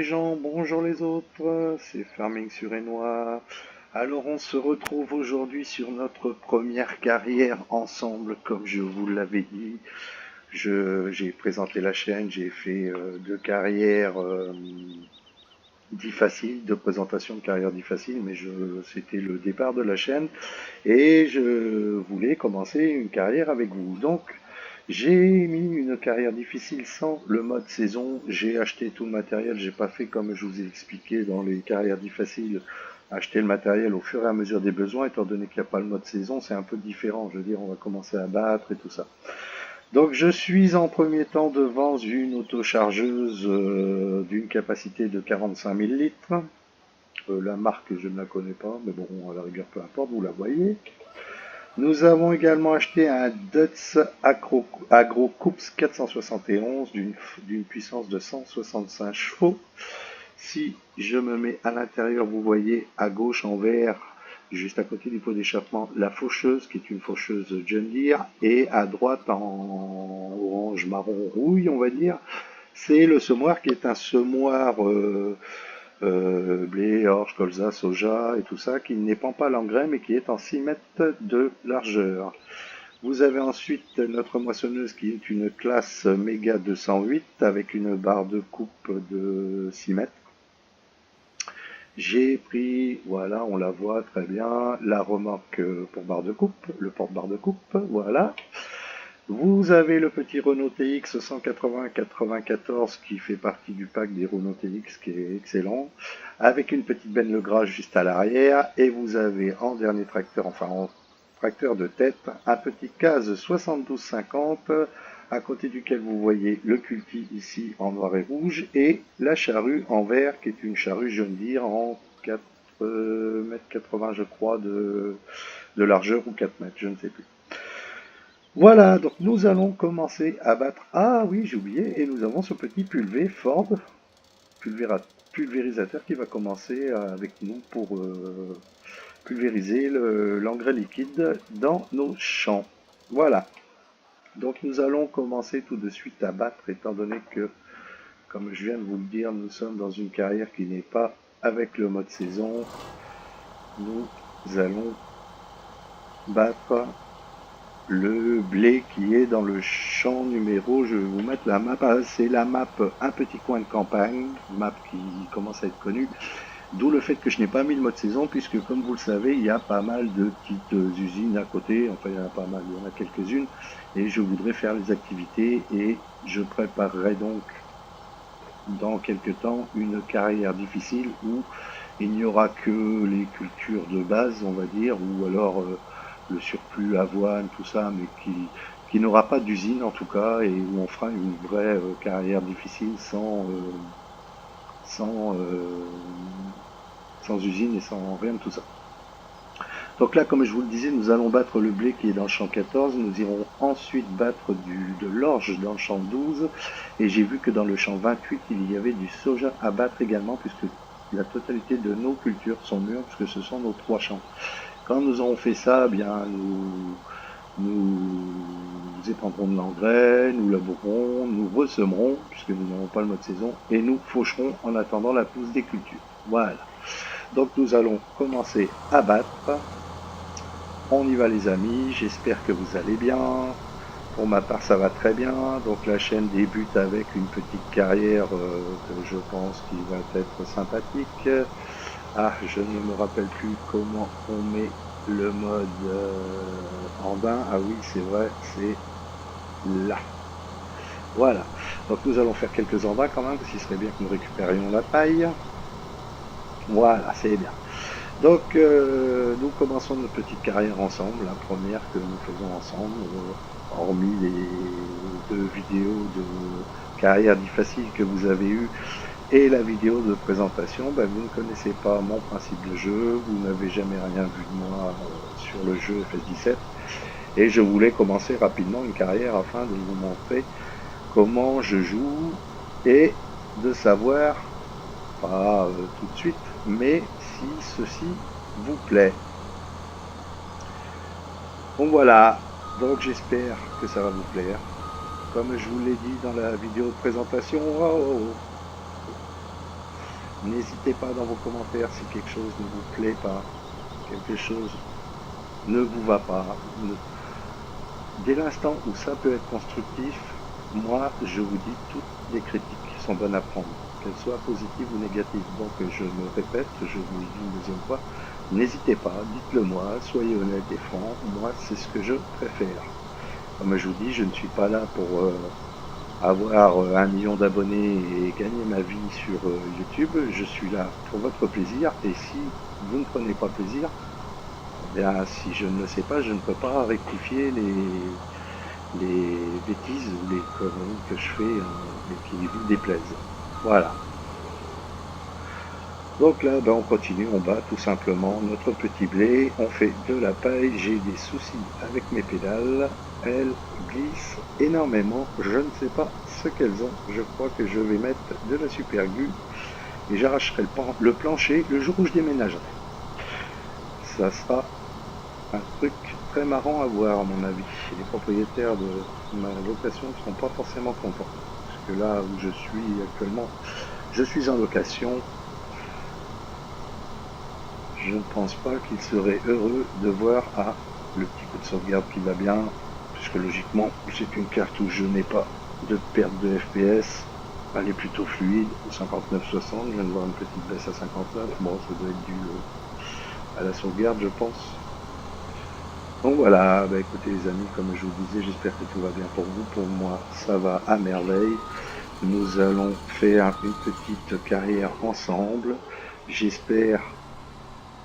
gens, bonjour les autres, c'est Farming sur Noir. Alors on se retrouve aujourd'hui sur notre première carrière ensemble, comme je vous l'avais dit. J'ai présenté la chaîne, j'ai fait deux carrières dits faciles, deux présentations de carrière dits faciles, mais c'était le départ de la chaîne et je voulais commencer une carrière avec vous. Donc j'ai mis une carrière difficile sans le mode saison. J'ai acheté tout le matériel. J'ai pas fait comme je vous ai expliqué dans les carrières difficiles, acheter le matériel au fur et à mesure des besoins. Étant donné qu'il n'y a pas le mode saison, c'est un peu différent. Je veux dire, on va commencer à battre et tout ça. Donc je suis en premier temps devant une autochargeuse d'une capacité de 45 000 litres. La marque, je ne la connais pas, mais bon, à la rigueur, peu importe, vous la voyez. Nous avons également acheté un Dutz Agro Coops 471 d'une puissance de 165 chevaux. Si je me mets à l'intérieur, vous voyez à gauche en vert, juste à côté du pot d'échappement, la faucheuse qui est une faucheuse John Deere, et à droite en orange marron rouille, on va dire, c'est le semoir qui est un semoir blé, orge, colza, soja et tout ça, qui n'épand pas l'engrais mais qui est en 6 mètres de largeur. Vous avez ensuite notre moissonneuse qui est une classe méga 208 avec une barre de coupe de 6 mètres. J'ai pris, voilà, on la voit très bien, la remorque pour barre de coupe, le porte-barre de coupe, voilà. Vous avez le petit Renault TX 180-94 qui fait partie du pack des Renault TX qui est excellent, avec une petite benne Legras juste à l'arrière, et vous avez en dernier tracteur, enfin en tracteur de tête, un petit CAZ 7250 à côté duquel vous voyez le culti ici en noir et rouge, et la charrue en vert qui est une charrue John Deere en 4 mètres 80 je crois de largeur, ou 4 mètres, je ne sais plus. Voilà, donc nous allons commencer à battre. Ah oui, j'ai oublié, et nous avons ce petit pulvé Ford, pulvérisateur qui va commencer avec nous pour pulvériser l'engrais liquide dans nos champs. Voilà, donc nous allons commencer tout de suite à battre, étant donné que, comme je viens de vous le dire, nous sommes dans une carrière qui n'est pas avec le mode saison. Nous allons battre le blé qui est dans le champ numéro, je vais vous mettre la map, c'est la map Un petit coin de campagne, map qui commence à être connue, d'où le fait que je n'ai pas mis le mode saison, puisque comme vous le savez, il y a pas mal de petites usines à côté, enfin il y en a pas mal, il y en a quelques-unes, et je voudrais faire les activités, et je préparerai donc dans quelques temps une carrière difficile où il n'y aura que les cultures de base, on va dire, ou alors le surplus avoine, tout ça, mais qui n'aura pas d'usine en tout cas, et où on fera une vraie carrière difficile sans, sans usine et sans rien de tout ça. Donc là, comme je vous le disais, nous allons battre le blé qui est dans le champ 14, nous irons ensuite battre de l'orge dans le champ 12, et j'ai vu que dans le champ 28, il y avait du soja à battre également, puisque la totalité de nos cultures sont mûres, puisque ce sont nos trois champs. Quand nous aurons fait ça, eh bien, nous épandrons de l'engrais, nous labourerons, nous ressemerons, puisque nous n'avons pas le mode saison, et nous faucherons en attendant la pousse des cultures. Voilà. Donc nous allons commencer à battre. On y va les amis, j'espère que vous allez bien. Pour ma part ça va très bien, donc la chaîne débute avec une petite carrière que je pense qui va être sympathique. Ah, je ne me rappelle plus comment on met le mode andin. Ah oui, c'est vrai, c'est là. Voilà, donc nous allons faire quelques andins quand même, parce qu'il serait bien que nous récupérions la paille. Voilà, c'est bien. Donc, nous commençons notre petite carrière ensemble, la première que nous faisons ensemble, hormis les deux vidéos de carrière difficile que vous avez eues et la vidéo de présentation. Ben, vous ne connaissez pas mon principe de jeu, vous n'avez jamais rien vu de moi sur le jeu FS17, et je voulais commencer rapidement une carrière afin de vous montrer comment je joue et de savoir, pas tout de suite, mais si ceci vous plaît. Donc voilà, donc j'espère que ça va vous plaire. Comme je vous l'ai dit dans la vidéo de présentation, N'hésitez pas dans vos commentaires si quelque chose ne vous plaît pas, quelque chose ne vous va pas. Dès l'instant où ça peut être constructif, moi je vous dis toutes les critiques sont bonnes à prendre, qu'elles soient positives ou négatives. Donc je me répète, je vous le dis une deuxième fois, n'hésitez pas, dites-le moi, soyez honnête et franc, moi c'est ce que je préfère. Comme je vous dis, je ne suis pas là pour avoir 1 million d'abonnés et gagner ma vie sur YouTube, je suis là pour votre plaisir, et si vous ne prenez pas plaisir, eh bien, si je ne le sais pas, je ne peux pas rectifier les bêtises ou les conneries que je fais et qui vous déplaisent. Voilà. Donc là, ben, on continue, on bat tout simplement notre petit blé, on fait de la paille, j'ai des soucis avec mes pédales, elles glissent énormément, je ne sais pas ce qu'elles ont, je crois que je vais mettre de la super glue et j'arracherai le plancher le jour où je déménagerai. Ça sera un truc très marrant à voir à mon avis. Les propriétaires de ma location ne seront pas forcément contents, parce que là où je suis actuellement, je suis en location. Je ne pense pas qu'ils seraient heureux de voir le petit coup de sauvegarde qui va bien, puisque logiquement c'est une carte où je n'ai pas de perte de FPS, elle est plutôt fluide, 59-60, je viens de voir une petite baisse à 59, bon ça doit être dû à la sauvegarde je pense. Donc voilà, bah écoutez les amis, comme je vous disais, j'espère que tout va bien pour vous, pour moi ça va à merveille. Nous allons faire une petite carrière ensemble, j'espère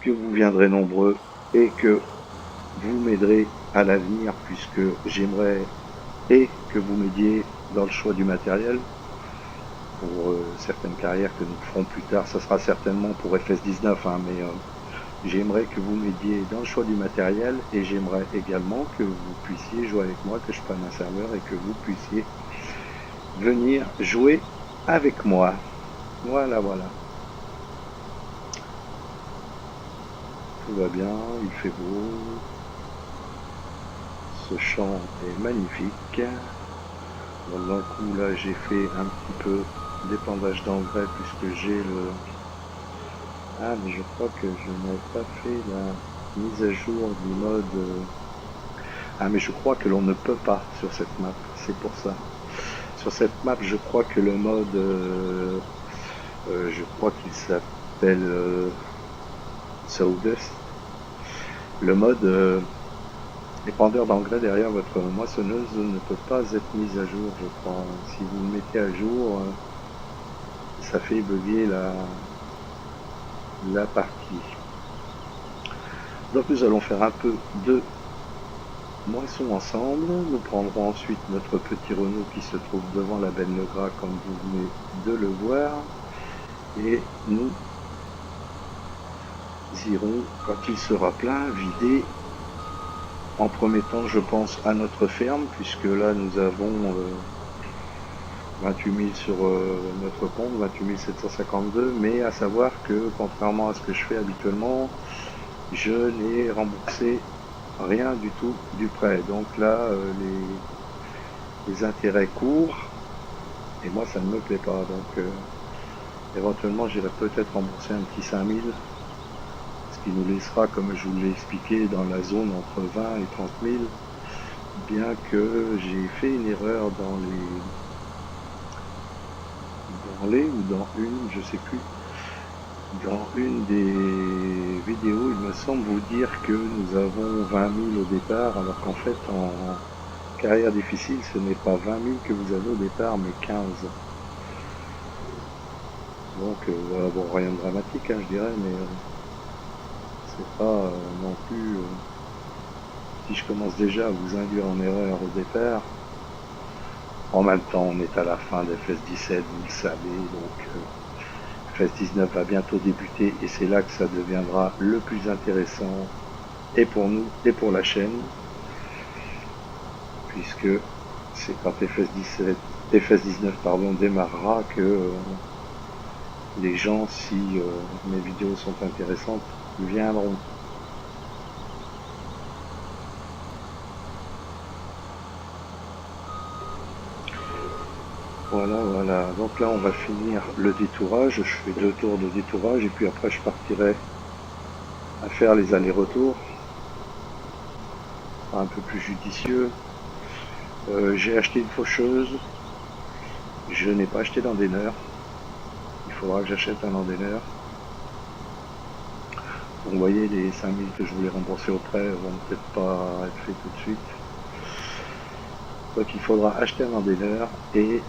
que vous viendrez nombreux et que vous m'aiderez à l'avenir, puisque j'aimerais et que vous m'aidiez dans le choix du matériel pour certaines carrières que nous ferons plus tard. Ça sera certainement pour FS19, hein, mais j'aimerais que vous m'aidiez dans le choix du matériel, et j'aimerais également que vous puissiez jouer avec moi, que je prenne un serveur et que vous puissiez venir jouer avec moi. Voilà, voilà. Tout va bien, il fait beau. Ce champ est magnifique. Bon, d'un coup là j'ai fait un petit peu d'épandage d'engrais puisque j'ai le... Ah mais je crois que je n'avais pas fait la mise à jour du mode... Ah mais je crois que l'on ne peut pas sur cette map, c'est pour ça. Sur cette map je crois que le mode... je crois qu'il s'appelle Sawdust. Le mode... L'épandeur d'engrais derrière votre moissonneuse ne peut pas être mise à jour, je crois. Si vous le mettez à jour, ça fait bugger la partie. Donc nous allons faire un peu de moisson ensemble. Nous prendrons ensuite notre petit Renault qui se trouve devant la benne Le Gras, comme vous venez de le voir. Et nous irons, quand il sera plein, vider. En premier temps, je pense à notre ferme, puisque là nous avons 28 000 sur notre compte, 28 752, mais à savoir que contrairement à ce que je fais habituellement, je n'ai remboursé rien du tout du prêt. Donc là, les intérêts courent, et moi ça ne me plaît pas. Donc éventuellement, j'irai peut-être rembourser un petit 5 000, ce qui nous laissera, comme je vous l'ai expliqué, dans la zone entre 20 et 30 000, bien que j'ai fait une erreur dans ou dans une, je sais plus, dans une des vidéos, il me semble vous dire que nous avons 20 000 au départ, alors qu'en fait en carrière difficile ce n'est pas 20 000 que vous avez au départ, mais 15. Donc voilà, bon, rien de dramatique, hein, je dirais, mais c'est pas non plus... si je commence déjà à vous induire en erreur au départ, en même temps on est à la fin de FS17, vous le savez, donc FS19 va bientôt débuter, et c'est là que ça deviendra le plus intéressant, et pour nous et pour la chaîne, puisque c'est quand FS19 pardon, démarrera que les gens, si mes vidéos sont intéressantes, viendront. Voilà, voilà. Donc là, on va finir le détourage. Je fais 2 tours de détourage et puis après, je partirai à faire les allers-retours. Un peu plus judicieux. J'ai acheté une faucheuse. Je n'ai pas acheté d'endaineur. Il faudra que j'achète un endaineur. Donc, vous voyez, les 5000 que je voulais rembourser au prêt vont peut-être pas être faits tout de suite. Donc il faudra acheter un endaineur et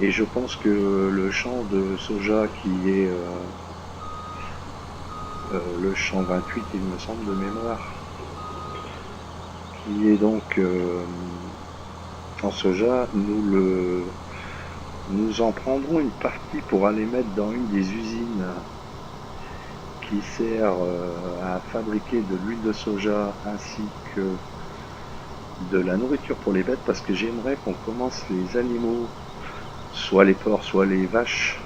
je pense que le champ de soja qui est le champ 28, il me semble de mémoire, qui est donc en soja, nous en prendrons une partie pour aller mettre dans une des usines qui sert à fabriquer de l'huile de soja ainsi que de la nourriture pour les bêtes, parce que j'aimerais qu'on commence les animaux, soit les porcs, soit les vaches,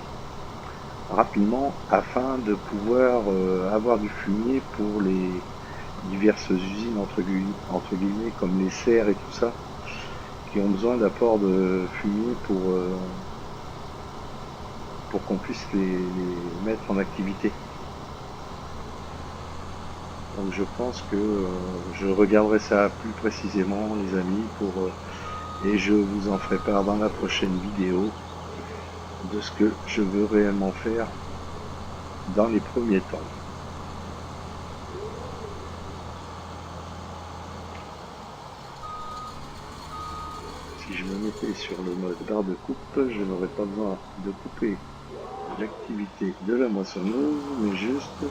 rapidement afin de pouvoir avoir du fumier pour les diverses usines entre guillemets comme les serres et tout ça qui ont besoin d'apport de fumier pour qu'on puisse les mettre en activité. Donc je pense que je regarderai ça plus précisément les amis et je vous en ferai part dans la prochaine vidéo de ce que je veux réellement faire dans les premiers temps. Si je me mettais sur le mode barre de coupe, je n'aurais pas besoin de couper l'activité de la moissonneuse, mais juste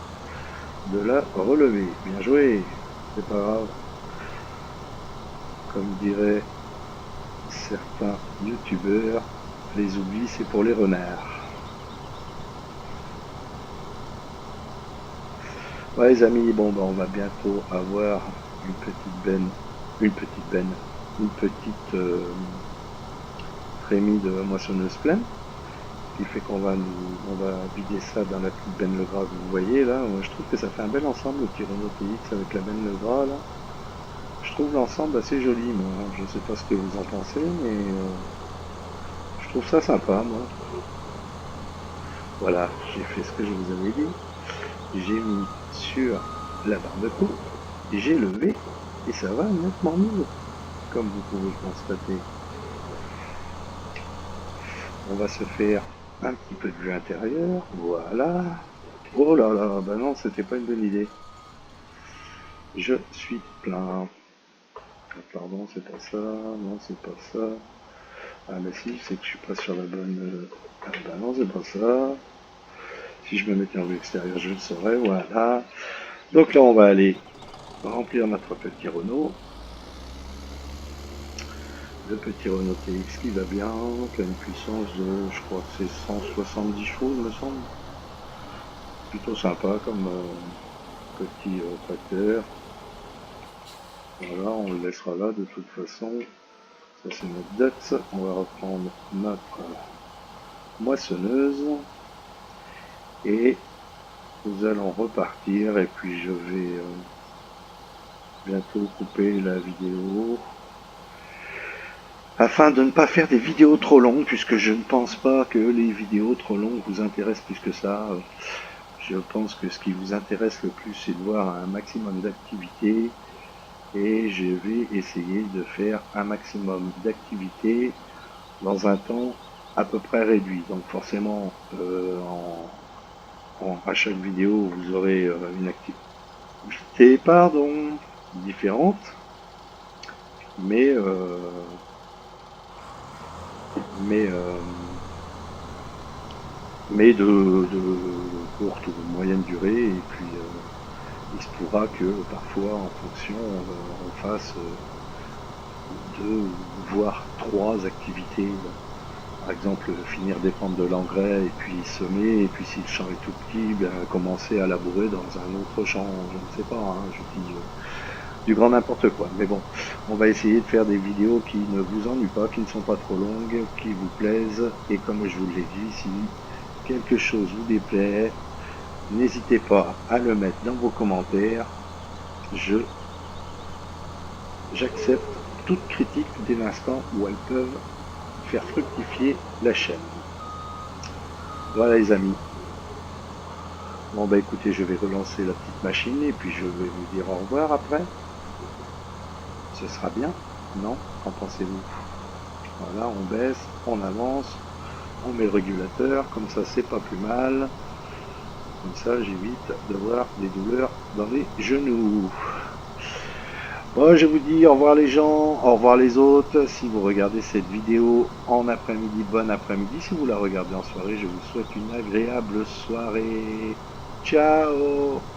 de la relever. Bien joué, c'est pas grave. Comme diraient certains youtubeurs, les oublis c'est pour les renards. Ouais les amis, bon bah on va bientôt avoir une petite trémie de moissonneuse pleine, ce qui fait qu'on va vider ça dans la petite benne le gras que vous voyez là. Moi je trouve que ça fait un bel ensemble le Tyranno TX avec la benne le gras là. Je trouve l'ensemble assez joli moi, je sais pas ce que vous en pensez mais je trouve ça sympa moi. Voilà, j'ai fait ce que je vous avais dit. J'ai mis sur la barre de coupe, j'ai levé et ça va nettement mieux, comme vous pouvez le constater. On va se faire un petit peu de vue intérieure, voilà. Oh là là, bah non, c'était pas une bonne idée. Je suis plein. Ah, pardon, c'est pas ça, non, c'est pas ça. Ah mais si, c'est que je suis pas sur la bonne... Ah bah non, c'est pas ça. Si je me mettais en vue extérieure, je le saurais, voilà. Donc là, on va aller remplir notre petit Renault. Le petit Renault TX qui va bien, qui a une puissance de, je crois que c'est 170 chevaux, il me semble. Plutôt sympa comme petit tracteur. Voilà, on le laissera là de toute façon. Ça c'est notre Dutz. On va reprendre notre moissonneuse. Et nous allons repartir. Et puis je vais bientôt couper la vidéo. Afin de ne pas faire des vidéos trop longues, puisque je ne pense pas que les vidéos trop longues vous intéressent plus que ça. Je pense que ce qui vous intéresse le plus, c'est de voir un maximum d'activités. Et je vais essayer de faire un maximum d'activités dans un temps à peu près réduit. Donc forcément, à chaque vidéo, vous aurez une activité différente. Mais de courte ou moyenne durée, et puis il se pourra que parfois en fonction on fasse 2 voire 3 activités, par exemple finir des pentes de l'engrais et puis semer, et puis si le champ est tout petit, bien, commencer à labourer dans un autre champ, je ne sais pas, hein, je dis du grand n'importe quoi. Mais bon, on va essayer de faire des vidéos qui ne vous ennuient pas, qui ne sont pas trop longues, qui vous plaisent. Et comme je vous l'ai dit, si quelque chose vous déplaît, n'hésitez pas à le mettre dans vos commentaires. J'accepte toute critique dès l'instant où elles peuvent faire fructifier la chaîne. Voilà les amis. Bon bah écoutez, je vais relancer la petite machine et puis je vais vous dire au revoir après. Ce sera bien, non? Qu'en pensez-vous? Voilà, on baisse, on avance, on met le régulateur, comme ça c'est pas plus mal. Comme ça j'évite d'avoir des douleurs dans les genoux. Bon, je vous dis au revoir les gens, au revoir les autres. Si vous regardez cette vidéo en après-midi, bon après-midi. Si vous la regardez en soirée, je vous souhaite une agréable soirée. Ciao!